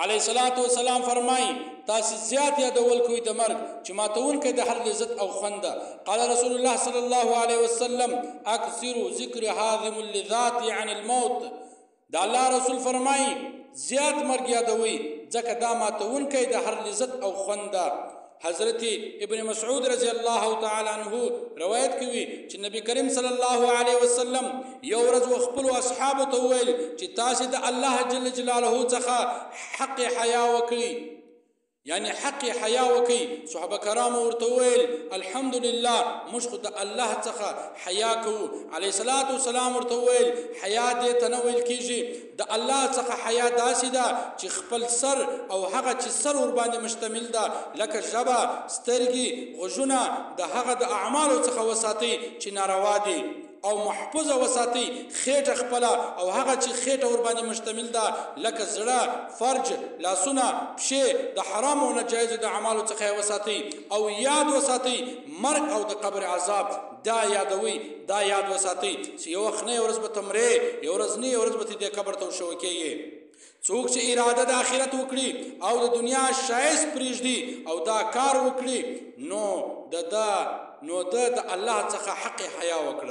علیه الصلاة والسلام فرمایي تاسې زیات یادول کوئ د مرګ چې ماتونکی د هر لذت او خوند ده. قال رسول الله صلی الله علیه وسلم اکثروا ذکر هاضم اللذات عن الموت. د الله رسول فرمایي زیات مرګ یادوئ ځکه دا ماتونکی د هر لذت او خوند ده. حضرت ابن مسعود رضی الله تعالی عنہ روایت کوي چې نبی کریم صلی الله علیه وسلم یو ورځ خپل اصحابو ته وویل چې تاسې د الله جل جلاله څخه حق حیا وکړئ، یعنی حق حیا وکړئ. صحابه کرامو ورته وویل الحمدلله موږ خو د الله څخه حیا کوو. علیه الصلاة والسلام ورته وویل حیا دې ته نه ویل کېږي، د الله څخه حیا داسې ده چې خپل سر او هغه چې سر ورباندې مشتمل ده لکه ژبه، سترګې، غوږونه د هغه د اعمالو څخه وساتئ چې ناروا دي، او محفوظه وساتئ خېټه خپله او هغه چې خېټه ورباندې مشتمل ده لکه زړه، فرج، لاسونه، پښې د حرام او ناجایزو د اعمالو څخه یې وساتئ، او یاد وساتئ مرګ او د قبر عذاب. دا یادوئ، دا یاد وساتئ چې یو وخت نه یو ورځ به ته مرې، یو ورځ نه یو ورځ به ته دې قبر ته ورشوه کېږې. څوک چې اراده د آخرت وکړي او د دنیا شایست پرېږدي او دا کار وکړي نو د الله څخه حق حیا وکړه.